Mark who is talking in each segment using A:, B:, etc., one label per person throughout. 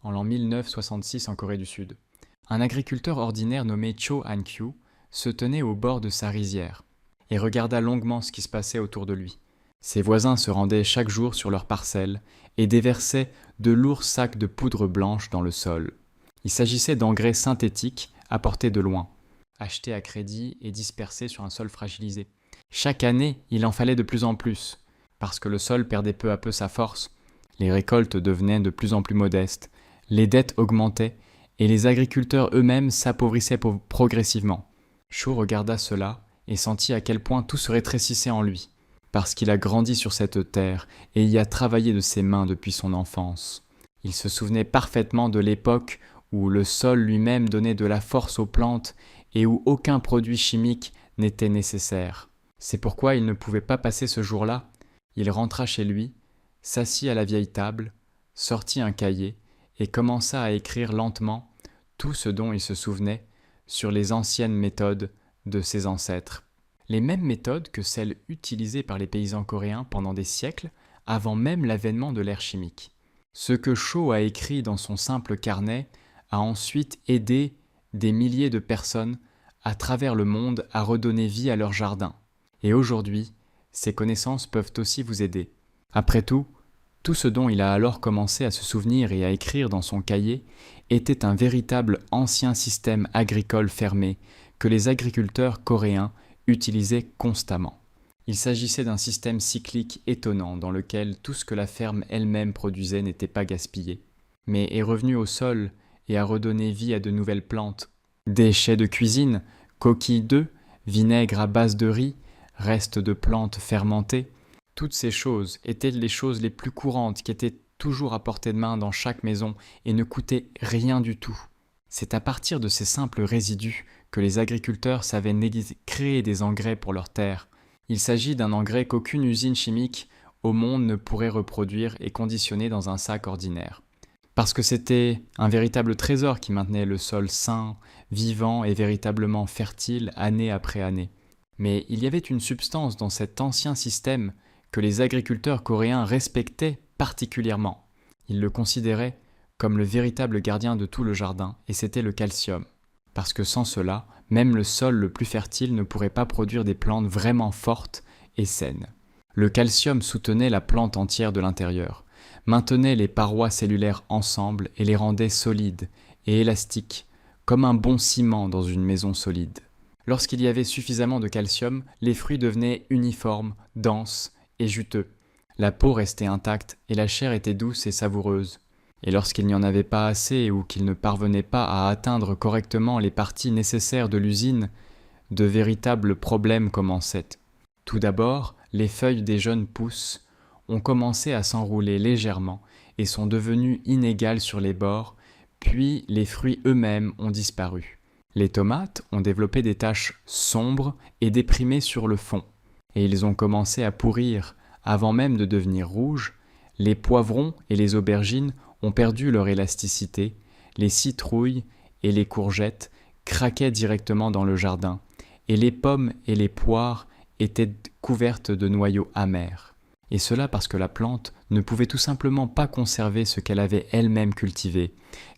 A: en l'an 1966 en Corée du Sud. Un agriculteur ordinaire nommé Cho Han-kyu se tenait au bord de sa rizière et regarda longuement ce qui se passait autour de lui. Ses voisins se rendaient chaque jour sur leurs parcelles et déversaient de lourds sacs de poudre blanche dans le sol. Il s'agissait d'engrais synthétiques apportés de loin, achetés à crédit et dispersés sur un sol fragilisé. Chaque année, il en fallait de plus en plus, parce que le sol perdait peu à peu sa force. Les récoltes devenaient de plus en plus modestes, les dettes augmentaient et les agriculteurs eux-mêmes s'appauvissaient progressivement. Cho regarda cela et sentit à quel point tout se rétrécissait en lui, parce qu'il a grandi sur cette terre et y a travaillé de ses mains depuis son enfance. Il se souvenait parfaitement de l'époque où le sol lui-même donnait de la force aux plantes et où aucun produit chimique n'était nécessaire. C'est pourquoi il ne pouvait pas passer ce jour-là. Il rentra chez lui, s'assit à la vieille table, sortit un cahier et commença à écrire lentement tout ce dont il se souvenait sur les anciennes méthodes de ses ancêtres. Les mêmes méthodes que celles utilisées par les paysans coréens pendant des siècles avant même l'avènement de l'ère chimique. Ce que Cho a écrit dans son simple carnet a ensuite aidé des milliers de personnes à travers le monde à redonner vie à leur jardin. Et aujourd'hui, ces connaissances peuvent aussi vous aider. Après tout ce dont il a alors commencé à se souvenir et à écrire dans son cahier était un véritable ancien système agricole fermé que les agriculteurs coréens utilisaient constamment. Il s'agissait d'un système cyclique étonnant dans lequel tout ce que la ferme elle-même produisait n'était pas gaspillé, mais est revenu au sol et a redonné vie à de nouvelles plantes. Déchets de cuisine, coquilles d'œufs, vinaigre à base de riz, restes de plantes fermentées, toutes ces choses étaient les choses les plus courantes qui étaient toujours à portée de main dans chaque maison et ne coûtaient rien du tout. C'est à partir de ces simples résidus que les agriculteurs savaient créer des engrais pour leurs terres. Il s'agit d'un engrais qu'aucune usine chimique au monde ne pourrait reproduire et conditionner dans un sac ordinaire. Parce que c'était un véritable trésor qui maintenait le sol sain, vivant et véritablement fertile année après année. Mais il y avait une substance dans cet ancien système que les agriculteurs coréens respectaient particulièrement. Ils le considéraient comme le véritable gardien de tout le jardin, et c'était le calcium. Parce que sans cela, même le sol le plus fertile ne pourrait pas produire des plantes vraiment fortes et saines. Le calcium soutenait la plante entière de l'intérieur, maintenait les parois cellulaires ensemble et les rendait solides et élastiques, comme un bon ciment dans une maison solide. Lorsqu'il y avait suffisamment de calcium, les fruits devenaient uniformes, denses et juteux. La peau restait intacte et la chair était douce et savoureuse. Et lorsqu'il n'y en avait pas assez ou qu'il ne parvenait pas à atteindre correctement les parties nécessaires de l'usine, de véritables problèmes commençaient. Tout d'abord, les feuilles des jeunes pousses ont commencé à s'enrouler légèrement et sont devenues inégales sur les bords, puis les fruits eux-mêmes ont disparu. Les tomates ont développé des taches sombres et déprimées sur le fond, et ils ont commencé à pourrir avant même de devenir rouges. Les poivrons et les aubergines ont perdu leur élasticité, les citrouilles et les courgettes craquaient directement dans le jardin, et les pommes et les poires étaient couvertes de noyaux amers. Et cela parce que la plante ne pouvait tout simplement pas conserver ce qu'elle avait elle-même cultivé,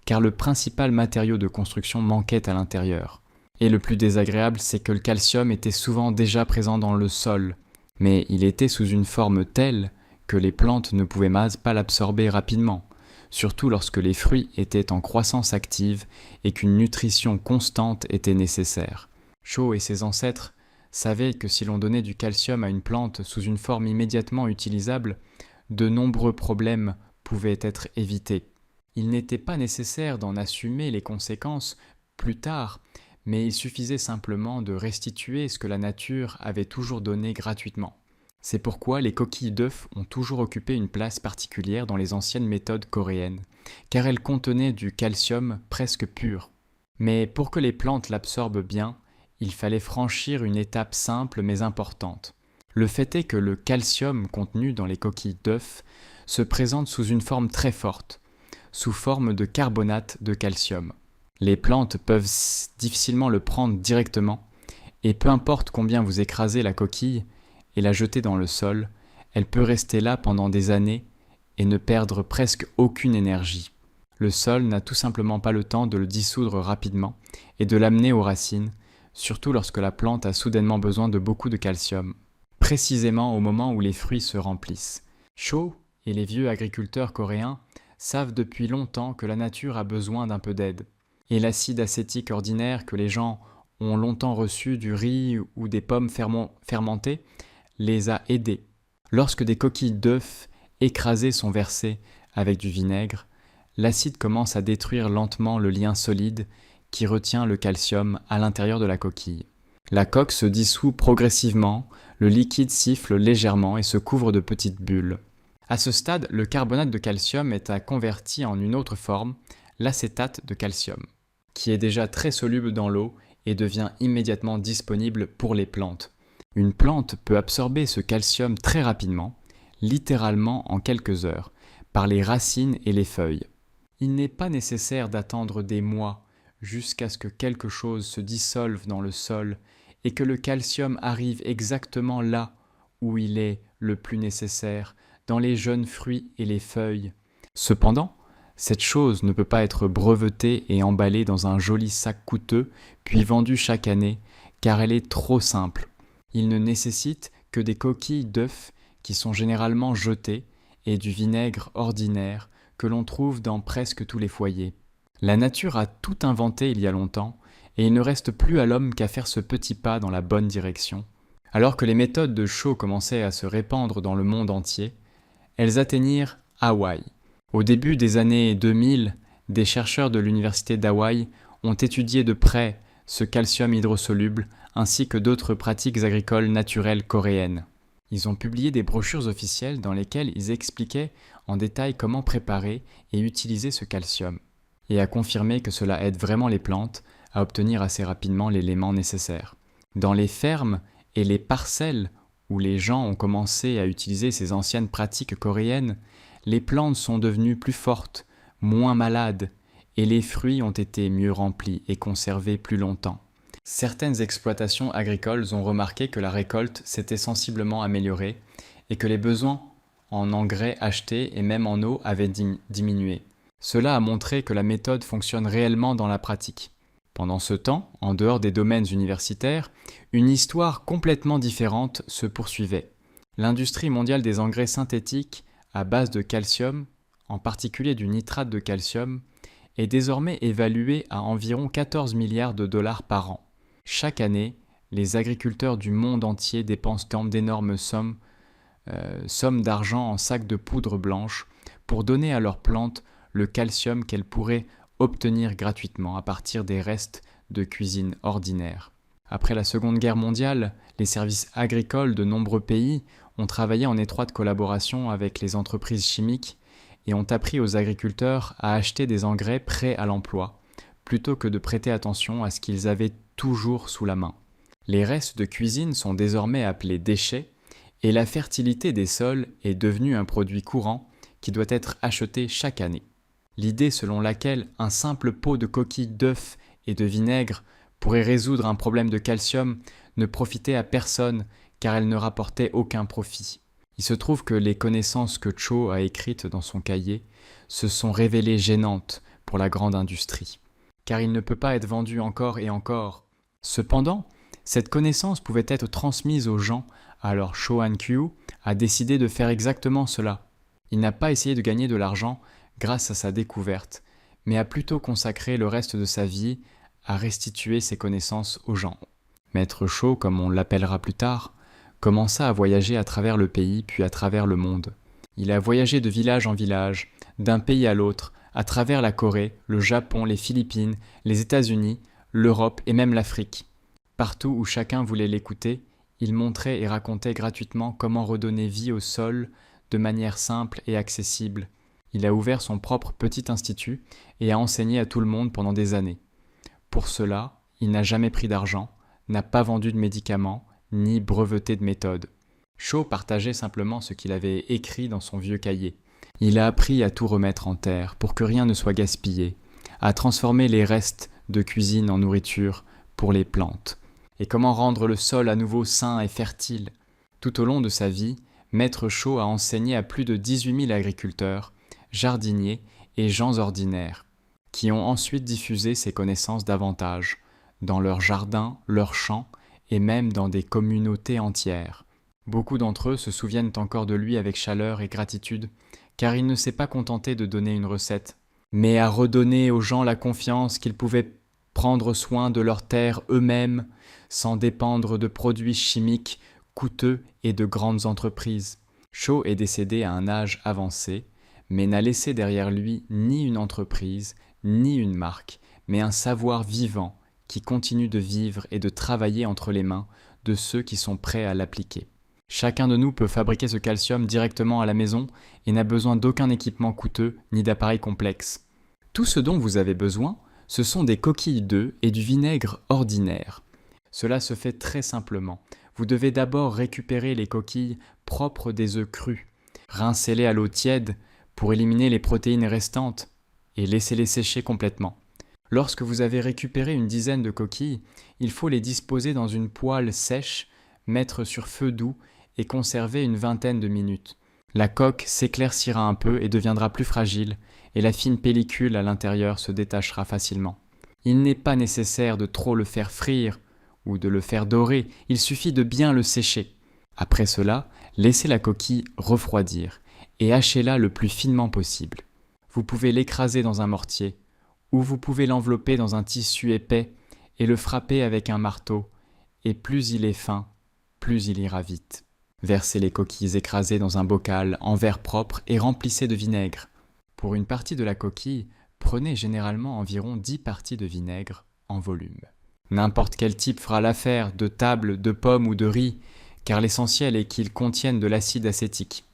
A: car le principal matériau de construction manquait à l'intérieur. Et le plus désagréable, c'est que le calcium était souvent déjà présent dans le sol, mais il était sous une forme telle que les plantes ne pouvaient pas l'absorber rapidement, surtout lorsque les fruits étaient en croissance active et qu'une nutrition constante était nécessaire. Cho et ses ancêtres savaient que si l'on donnait du calcium à une plante sous une forme immédiatement utilisable, de nombreux problèmes pouvaient être évités. Il n'était pas nécessaire d'en assumer les conséquences plus tard, mais il suffisait simplement de restituer ce que la nature avait toujours donné gratuitement. C'est pourquoi les coquilles d'œufs ont toujours occupé une place particulière dans les anciennes méthodes coréennes, car elles contenaient du calcium presque pur. Mais pour que les plantes l'absorbent bien, il fallait franchir une étape simple mais importante. Le fait est que le calcium contenu dans les coquilles d'œufs se présente sous une forme très forte, sous forme de carbonate de calcium. Les plantes peuvent difficilement le prendre directement, et peu importe combien vous écrasez la coquille et la jetez dans le sol, elle peut rester là pendant des années et ne perdre presque aucune énergie. Le sol n'a tout simplement pas le temps de le dissoudre rapidement et de l'amener aux racines, surtout lorsque la plante a soudainement besoin de beaucoup de calcium, précisément au moment où les fruits se remplissent. Cho et les vieux agriculteurs coréens savent depuis longtemps que la nature a besoin d'un peu d'aide, et l'acide acétique ordinaire que les gens ont longtemps reçu du riz ou des pommes fermentées les a aidés. Lorsque des coquilles d'œufs écrasées sont versées avec du vinaigre, l'acide commence à détruire lentement le lien solide qui retient le calcium à l'intérieur de la coquille. La coque se dissout progressivement, le liquide siffle légèrement et se couvre de petites bulles. À ce stade, le carbonate de calcium est converti en une autre forme, l'acétate de calcium, qui est déjà très soluble dans l'eau et devient immédiatement disponible pour les plantes. Une plante peut absorber ce calcium très rapidement, littéralement en quelques heures, par les racines et les feuilles. Il n'est pas nécessaire d'attendre des mois jusqu'à ce que quelque chose se dissolve dans le sol et que le calcium arrive exactement là où il est le plus nécessaire, dans les jeunes fruits et les feuilles. Cependant, cette chose ne peut pas être brevetée et emballée dans un joli sac coûteux, puis vendue chaque année, car elle est trop simple. Il ne nécessite que des coquilles d'œufs qui sont généralement jetées et du vinaigre ordinaire que l'on trouve dans presque tous les foyers. La nature a tout inventé il y a longtemps, et il ne reste plus à l'homme qu'à faire ce petit pas dans la bonne direction. Alors que les méthodes de Cho commençaient à se répandre dans le monde entier, elles atteignirent Hawaï. Au début des années 2000, des chercheurs de l'université d'Hawaï ont étudié de près ce calcium hydrosoluble ainsi que d'autres pratiques agricoles naturelles coréennes. Ils ont publié des brochures officielles dans lesquelles ils expliquaient en détail comment préparer et utiliser ce calcium, et a confirmé que cela aide vraiment les plantes à obtenir assez rapidement l'élément nécessaire. Dans les fermes et les parcelles où les gens ont commencé à utiliser ces anciennes pratiques coréennes, les plantes sont devenues plus fortes, moins malades, et les fruits ont été mieux remplis et conservés plus longtemps. Certaines exploitations agricoles ont remarqué que la récolte s'était sensiblement améliorée et que les besoins en engrais achetés et même en eau avaient diminué. Cela a montré que la méthode fonctionne réellement dans la pratique. Pendant ce temps, en dehors des domaines universitaires, une histoire complètement différente se poursuivait. L'industrie mondiale des engrais synthétiques à base de calcium, en particulier du nitrate de calcium, est désormais évaluée à environ 14 milliards de dollars par an. Chaque année, les agriculteurs du monde entier dépensent d'énormes sommes d'argent en sacs de poudre blanche pour donner à leurs plantes le calcium qu'elles pourraient obtenir gratuitement à partir des restes de cuisine ordinaire. Après la Seconde Guerre mondiale, les services agricoles de nombreux pays ont travaillé en étroite collaboration avec les entreprises chimiques et ont appris aux agriculteurs à acheter des engrais prêts à l'emploi, plutôt que de prêter attention à ce qu'ils avaient toujours sous la main. Les restes de cuisine sont désormais appelés déchets, et la fertilité des sols est devenue un produit courant qui doit être acheté chaque année. L'idée selon laquelle un simple pot de coquilles d'œufs et de vinaigre pourrait résoudre un problème de calcium ne profitait à personne car elle ne rapportait aucun profit. Il se trouve que les connaissances que Cho a écrites dans son cahier se sont révélées gênantes pour la grande industrie, car il ne peut pas être vendu encore et encore. Cependant, cette connaissance pouvait être transmise aux gens, alors Cho Han-kyu a décidé de faire exactement cela. Il n'a pas essayé de gagner de l'argent grâce à sa découverte, mais a plutôt consacré le reste de sa vie à restituer ses connaissances aux gens. Maître Cho, comme on l'appellera plus tard, commença à voyager à travers le pays puis à travers le monde. Il a voyagé de village en village, d'un pays à l'autre, à travers la Corée, le Japon, les Philippines, les États-Unis, l'Europe et même l'Afrique. Partout où chacun voulait l'écouter, il montrait et racontait gratuitement comment redonner vie au sol de manière simple et accessible. Il a ouvert son propre petit institut et a enseigné à tout le monde pendant des années. Pour cela, il n'a jamais pris d'argent, n'a pas vendu de médicaments, ni breveté de méthode. Cho partageait simplement ce qu'il avait écrit dans son vieux cahier. Il a appris à tout remettre en terre pour que rien ne soit gaspillé, à transformer les restes de cuisine en nourriture pour les plantes, et comment rendre le sol à nouveau sain et fertile. Tout au long de sa vie, Maître Cho a enseigné à plus de 18 000 agriculteurs, jardiniers et gens ordinaires, qui ont ensuite diffusé ces connaissances davantage, dans leurs jardins, leurs champs, et même dans des communautés entières. Beaucoup d'entre eux se souviennent encore de lui avec chaleur et gratitude, car il ne s'est pas contenté de donner une recette, mais a redonné aux gens la confiance qu'ils pouvaient prendre soin de leurs terres eux-mêmes, sans dépendre de produits chimiques coûteux et de grandes entreprises. Shaw est décédé à un âge avancé, mais n'a laissé derrière lui ni une entreprise, ni une marque, mais un savoir vivant qui continue de vivre et de travailler entre les mains de ceux qui sont prêts à l'appliquer. Chacun de nous peut fabriquer ce calcium directement à la maison et n'a besoin d'aucun équipement coûteux ni d'appareils complexes. Tout ce dont vous avez besoin, ce sont des coquilles d'œufs et du vinaigre ordinaire. Cela se fait très simplement. Vous devez d'abord récupérer les coquilles propres des œufs crus, rincer-les à l'eau tiède pour éliminer les protéines restantes et laissez-les sécher complètement. Lorsque vous avez récupéré une dizaine de coquilles, il faut les disposer dans une poêle sèche, mettre sur feu doux et conserver une vingtaine de minutes. La coque s'éclaircira un peu et deviendra plus fragile, et la fine pellicule à l'intérieur se détachera facilement. Il n'est pas nécessaire de trop le faire frire ou de le faire dorer, il suffit de bien le sécher. Après cela, laissez la coquille refroidir et hachez-la le plus finement possible. Vous pouvez l'écraser dans un mortier, ou vous pouvez l'envelopper dans un tissu épais et le frapper avec un marteau, et plus il est fin, plus il ira vite. Versez les coquilles écrasées dans un bocal en verre propre et remplissez de vinaigre. Pour une partie de la coquille, prenez généralement environ 10 parties de vinaigre en volume. N'importe quel type fera l'affaire, de table, de pommes ou de riz, car l'essentiel est qu'ils contiennent de l'acide acétique.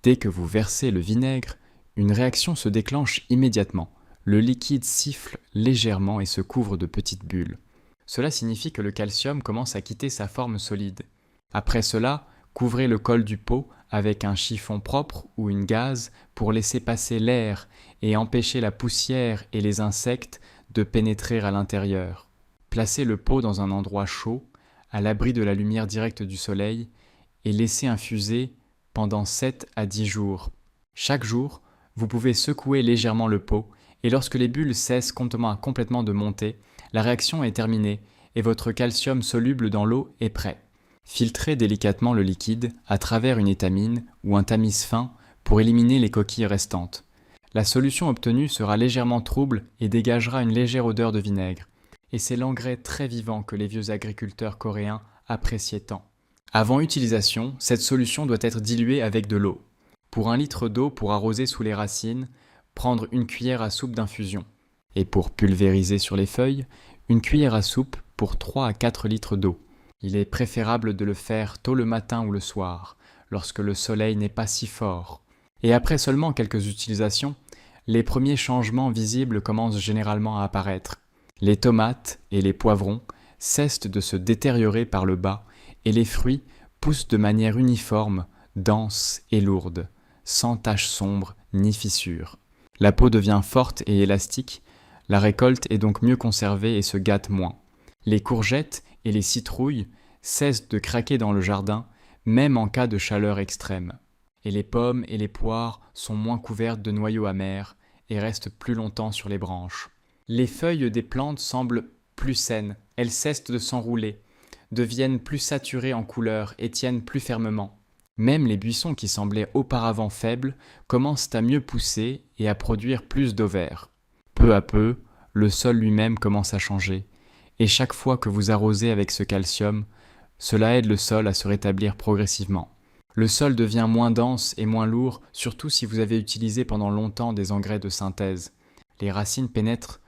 A: Dès que vous versez le vinaigre, une réaction se déclenche immédiatement. Le liquide siffle légèrement et se couvre de petites bulles. Cela signifie que le calcium commence à quitter sa forme solide. Après cela, couvrez le col du pot avec un chiffon propre ou une gaze pour laisser passer l'air et empêcher la poussière et les insectes de pénétrer à l'intérieur. Placez le pot dans un endroit chaud, à l'abri de la lumière directe du soleil, et laissez infuser pendant 7 à 10 jours. Chaque jour, vous pouvez secouer légèrement le pot, et lorsque les bulles cessent complètement de monter, la réaction est terminée et votre calcium soluble dans l'eau est prêt. Filtrez délicatement le liquide à travers une étamine ou un tamis fin pour éliminer les coquilles restantes. La solution obtenue sera légèrement trouble et dégagera une légère odeur de vinaigre. Et c'est l'engrais très vivant que les vieux agriculteurs coréens appréciaient tant. Avant utilisation, cette solution doit être diluée avec de l'eau. Pour 1 litre d'eau pour arroser sous les racines, prendre une cuillère à soupe d'infusion. Et pour pulvériser sur les feuilles, une cuillère à soupe pour 3 à 4 litres d'eau. Il est préférable de le faire tôt le matin ou le soir, lorsque le soleil n'est pas si fort. Et après seulement quelques utilisations, les premiers changements visibles commencent généralement à apparaître. Les tomates et les poivrons cessent de se détériorer par le bas et les fruits poussent de manière uniforme, dense et lourde, sans taches sombres ni fissures. La peau devient forte et élastique, la récolte est donc mieux conservée et se gâte moins. Les courgettes et les citrouilles cessent de craquer dans le jardin, même en cas de chaleur extrême. Et les pommes et les poires sont moins couvertes de noyaux amers et restent plus longtemps sur les branches. Les feuilles des plantes semblent plus saines, elles cessent de s'enrouler, deviennent plus saturées en couleur et tiennent plus fermement. Même les buissons qui semblaient auparavant faibles commencent à mieux pousser et à produire plus d'ovaires. Peu à peu, le sol lui-même commence à changer, et chaque fois que vous arrosez avec ce calcium, cela aide le sol à se rétablir progressivement. Le sol devient moins dense et moins lourd, surtout si vous avez utilisé pendant longtemps des engrais de synthèse. Les racines pénètrent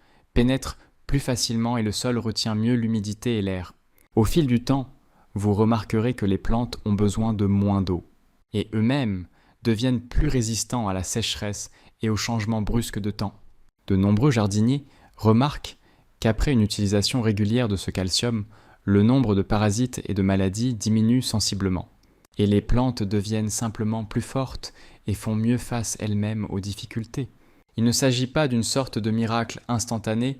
A: plus facilement et le sol retient mieux l'humidité et l'air. Au fil du temps, vous remarquerez que les plantes ont besoin de moins d'eau, et eux-mêmes deviennent plus résistants à la sécheresse et aux changements brusques de temps. De nombreux jardiniers remarquent qu'après une utilisation régulière de ce calcium, le nombre de parasites et de maladies diminue sensiblement, et les plantes deviennent simplement plus fortes et font mieux face elles-mêmes aux difficultés. Il ne s'agit pas d'une sorte de miracle instantané,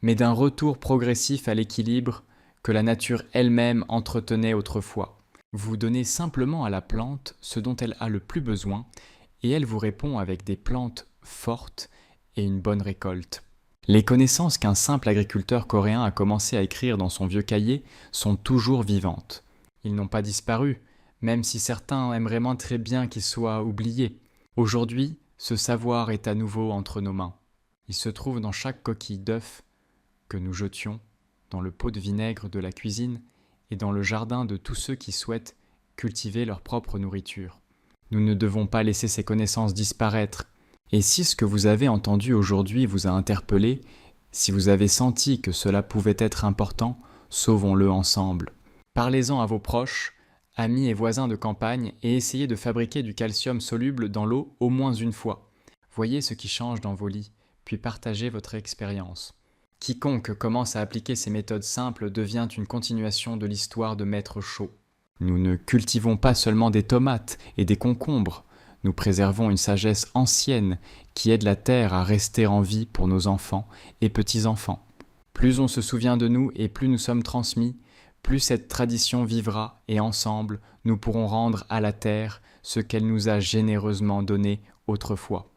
A: mais d'un retour progressif à l'équilibre que la nature elle-même entretenait autrefois. Vous donnez simplement à la plante ce dont elle a le plus besoin, et elle vous répond avec des plantes fortes et une bonne récolte. Les connaissances qu'un simple agriculteur coréen a commencé à écrire dans son vieux cahier sont toujours vivantes. Ils n'ont pas disparu, même si certains aimeraient très bien qu'ils soient oubliés. Aujourd'hui, ce savoir est à nouveau entre nos mains. Il se trouve dans chaque coquille d'œuf que nous jetions, dans le pot de vinaigre de la cuisine et dans le jardin de tous ceux qui souhaitent cultiver leur propre nourriture. Nous ne devons pas laisser ces connaissances disparaître. Et si ce que vous avez entendu aujourd'hui vous a interpellé, si vous avez senti que cela pouvait être important, sauvons-le ensemble. Parlez-en à vos proches, amis et voisins de campagne et essayez de fabriquer du calcium soluble dans l'eau au moins une fois. Voyez ce qui change dans vos lits, puis partagez votre expérience. Quiconque commence à appliquer ces méthodes simples devient une continuation de l'histoire de Maître Chaud. Nous ne cultivons pas seulement des tomates et des concombres, nous préservons une sagesse ancienne qui aide la terre à rester en vie pour nos enfants et petits-enfants. Plus on se souvient de nous et plus nous sommes transmis, plus cette tradition vivra et ensemble nous pourrons rendre à la terre ce qu'elle nous a généreusement donné autrefois.